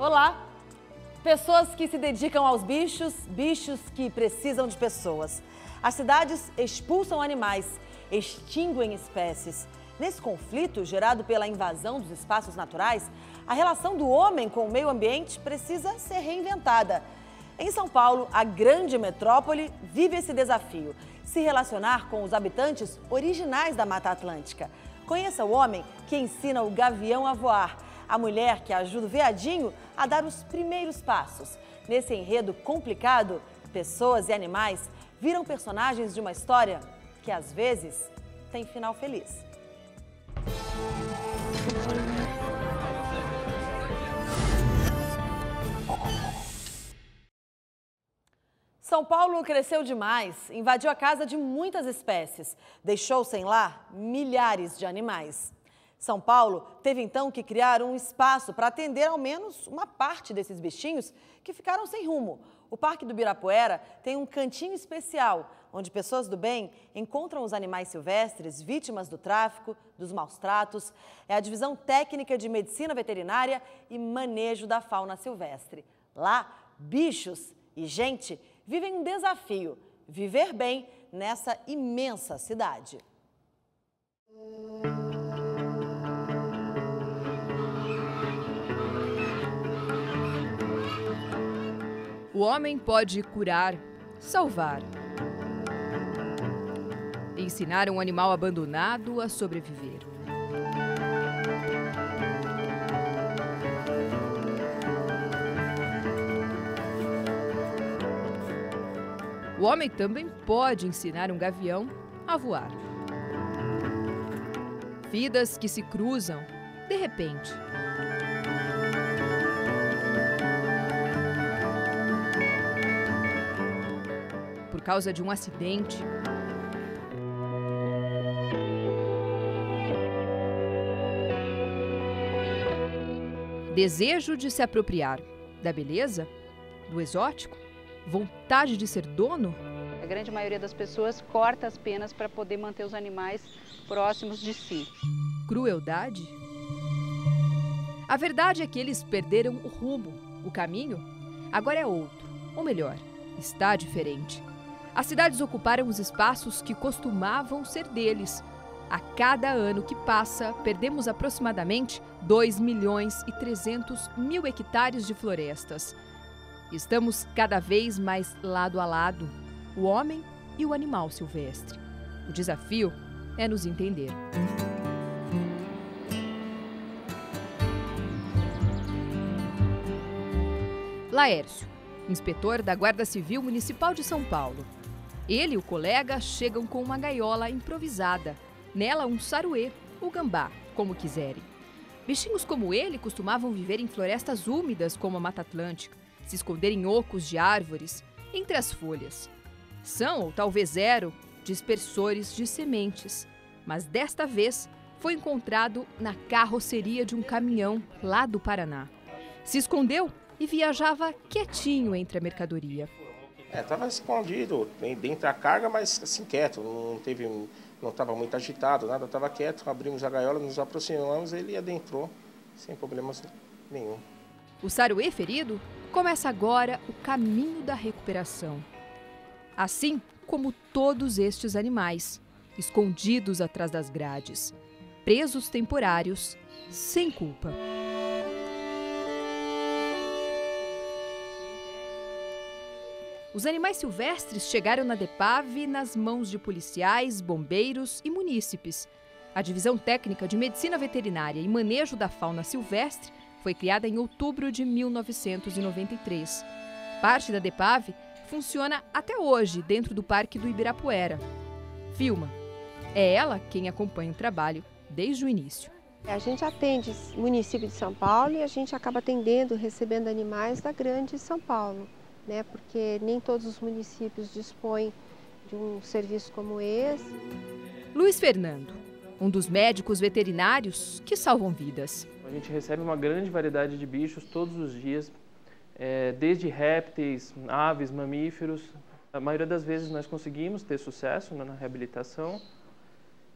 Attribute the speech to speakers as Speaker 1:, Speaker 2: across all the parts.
Speaker 1: Olá! Pessoas que se dedicam aos bichos, bichos que precisam de pessoas. As cidades expulsam animais, extinguem espécies. Nesse conflito gerado pela invasão dos espaços naturais, a relação do homem com o meio ambiente precisa ser reinventada. Em São Paulo, a grande metrópole vive esse desafio: se relacionar com os habitantes originais da Mata Atlântica. Conheça o homem que ensina o gavião a voar, a mulher que ajuda o veadinho a dar os primeiros passos. Nesse enredo complicado, pessoas e animais viram personagens de uma história que às vezes tem final feliz. São Paulo cresceu demais, invadiu a casa de muitas espécies, deixou sem lar milhares de animais. São Paulo teve então que criar um espaço para atender ao menos uma parte desses bichinhos que ficaram sem rumo. O Parque do Ibirapuera tem um cantinho especial, onde pessoas do bem encontram os animais silvestres vítimas do tráfico, dos maus tratos. É a Divisão Técnica de Medicina Veterinária e Manejo da Fauna Silvestre. Lá, bichos e gente vivem um desafio: viver bem nessa imensa cidade.
Speaker 2: O homem pode curar, salvar. Ensinar um animal abandonado a sobreviver. O homem também pode ensinar um gavião a voar. Vidas que se cruzam de repente. Por causa de um acidente. Desejo de se apropriar da beleza, do exótico, vontade de ser dono.
Speaker 3: A grande maioria das pessoas corta as penas para poder manter os animais próximos de si.
Speaker 2: Crueldade. A verdade é que eles perderam o rumo, o caminho agora é outro, ou melhor, está diferente. As cidades ocuparam os espaços que costumavam ser deles. A cada ano que passa, perdemos aproximadamente 2.300.000 hectares de florestas. Estamos cada vez mais lado a lado, o homem e o animal silvestre. O desafio é nos entender. Laércio, inspetor da Guarda Civil Municipal de São Paulo. Ele e o colega chegam com uma gaiola improvisada. Nela, um saruê, ou gambá, como quiserem. Bichinhos como ele costumavam viver em florestas úmidas como a Mata Atlântica, se esconder em ocos de árvores, entre as folhas. São, ou talvez eram, dispersores de sementes. Mas desta vez foi encontrado na carroceria de um caminhão lá do Paraná. Se escondeu e viajava quietinho entre a mercadoria.
Speaker 4: Estava escondido dentro da carga, mas assim quieto, não estava muito agitado, nada, estava quieto. Abrimos a gaiola, nos aproximamos, ele adentrou sem problemas nenhum.
Speaker 2: O saruê ferido começa agora o caminho da recuperação. Assim como todos estes animais, escondidos atrás das grades, presos temporários, sem culpa. Os animais silvestres chegaram na DEPAV nas mãos de policiais, bombeiros e munícipes. A Divisão Técnica de Medicina Veterinária e Manejo da Fauna Silvestre foi criada em outubro de 1993. Parte da DEPAV funciona até hoje dentro do Parque do Ibirapuera. Vilma, é ela quem acompanha o trabalho desde o início.
Speaker 5: A gente atende o município de São Paulo e a gente acaba atendendo, recebendo animais da grande São Paulo, né? Porque nem todos os municípios dispõem de um serviço como esse.
Speaker 2: Luiz Fernando, um dos médicos veterinários que salvam vidas.
Speaker 6: A gente recebe uma grande variedade de bichos todos os dias, desde répteis, aves, mamíferos. A maioria das vezes nós conseguimos ter sucesso na reabilitação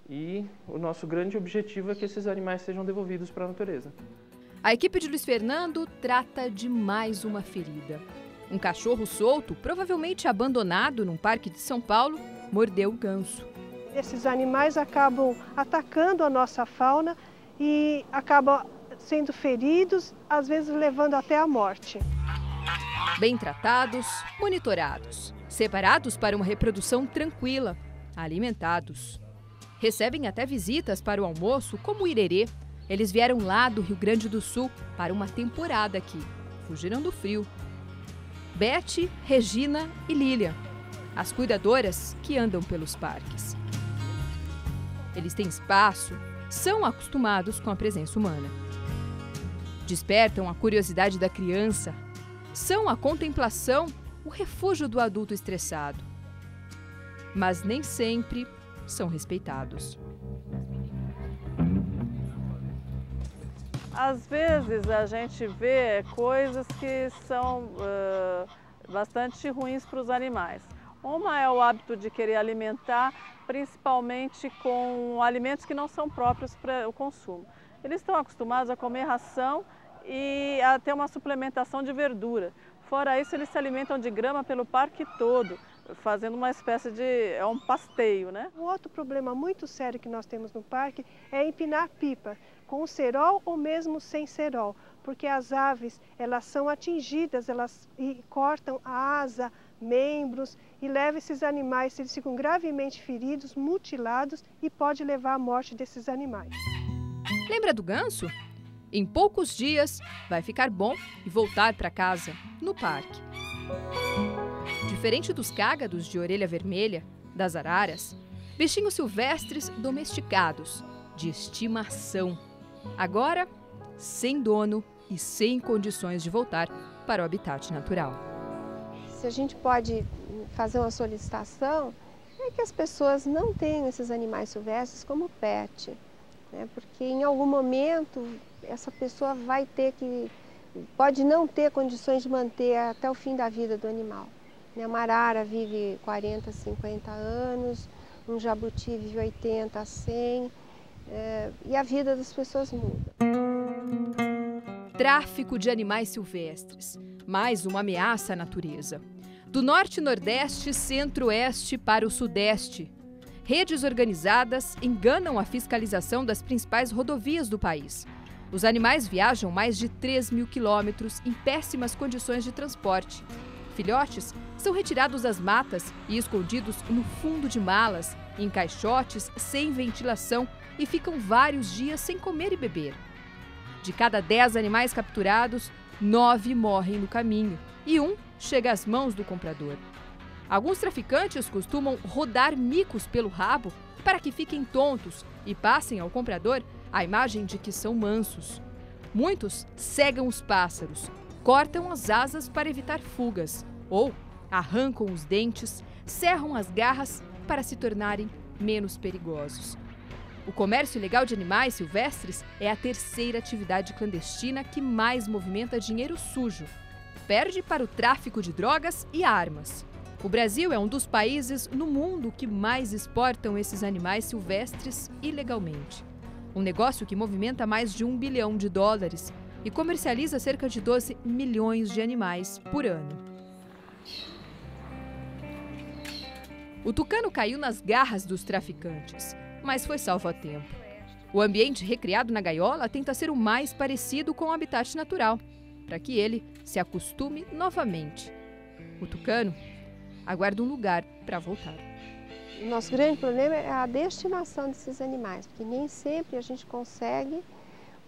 Speaker 6: e o nosso grande objetivo é que esses animais sejam devolvidos para a natureza.
Speaker 2: A equipe de Luiz Fernando trata de mais uma ferida. Um cachorro solto, provavelmente abandonado num parque de São Paulo, mordeu o ganso.
Speaker 7: Esses animais acabam atacando a nossa fauna e acabam sendo feridos, às vezes levando até a morte.
Speaker 2: Bem tratados, monitorados, separados para uma reprodução tranquila, alimentados. Recebem até visitas para o almoço, como o Irerê. Eles vieram lá do Rio Grande do Sul para uma temporada aqui. Fugiram do frio. Beth, Regina e Lília, as cuidadoras que andam pelos parques. Eles têm espaço, são acostumados com a presença humana. Despertam a curiosidade da criança, são a contemplação, o refúgio do adulto estressado. Mas nem sempre são respeitados.
Speaker 8: Às vezes a gente vê coisas que são bastante ruins para os animais. Uma é o hábito de querer alimentar, principalmente com alimentos que não são próprios para o consumo. Eles estão acostumados a comer ração e a ter uma suplementação de verdura. Fora isso, eles se alimentam de grama pelo parque todo, fazendo uma espécie de um pasteio, né?
Speaker 7: Um outro problema muito sério que nós temos no parque é empinar pipa, com cerol ou mesmo sem cerol, porque as aves, elas são atingidas, elas cortam a asa, membros e levam esses animais, eles ficam gravemente feridos, mutilados e pode levar à morte desses animais.
Speaker 2: Lembra do ganso? Em poucos dias vai ficar bom e voltar para casa, no parque. Diferente dos cágados de orelha vermelha, das araras, bichinhos silvestres domesticados, de estimação. Agora, sem dono e sem condições de voltar para o habitat natural.
Speaker 5: Se a gente pode fazer uma solicitação, é que as pessoas não tenham esses animais silvestres como pet, né? Porque em algum momento essa pessoa vai ter que, pode não ter condições de manter até o fim da vida do animal. Uma arara vive 40, 50 anos, um jabuti vive 80, 100, e a vida das pessoas muda.
Speaker 2: Tráfico de animais silvestres, mais uma ameaça à natureza. Do norte e nordeste, centro-oeste para o sudeste. Redes organizadas enganam a fiscalização das principais rodovias do país. Os animais viajam mais de 3 mil quilômetros em péssimas condições de transporte. Filhotes são retirados das matas e escondidos no fundo de malas, em caixotes sem ventilação e ficam vários dias sem comer e beber. De cada 10 animais capturados, 9 morrem no caminho e um chega às mãos do comprador. Alguns traficantes costumam rodar micos pelo rabo para que fiquem tontos e passem ao comprador a imagem de que são mansos. Muitos cegam os pássaros, cortam as asas para evitar fugas ou arrancam os dentes, cerram as garras para se tornarem menos perigosos. O comércio ilegal de animais silvestres é a terceira atividade clandestina que mais movimenta dinheiro sujo. Perde para o tráfico de drogas e armas. O Brasil é um dos países no mundo que mais exportam esses animais silvestres ilegalmente. Um negócio que movimenta mais de US$1 bilhão e comercializa cerca de 12 milhões de animais por ano. O tucano caiu nas garras dos traficantes, mas foi salvo a tempo. O ambiente recriado na gaiola tenta ser o mais parecido com o habitat natural, para que ele se acostume novamente. O tucano aguarda um lugar para voltar.
Speaker 5: O nosso grande problema é a destinação desses animais, porque nem sempre a gente consegue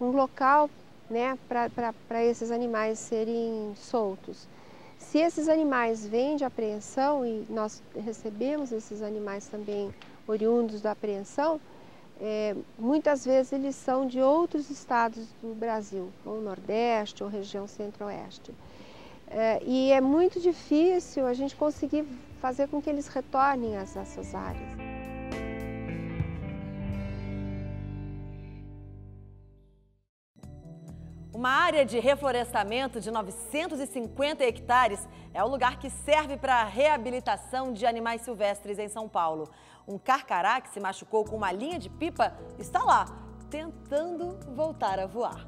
Speaker 5: um local, né, para esses animais serem soltos. Se esses animais vêm de apreensão, e nós recebemos esses animais também oriundos da apreensão, muitas vezes eles são de outros estados do Brasil, ou Nordeste, ou região Centro-Oeste. E é muito difícil a gente conseguir fazer com que eles retornem a essas áreas.
Speaker 1: Uma área de reflorestamento de 950 hectares é o lugar que serve para a reabilitação de animais silvestres em São Paulo. Um carcará que se machucou com uma linha de pipa está lá, tentando voltar a voar.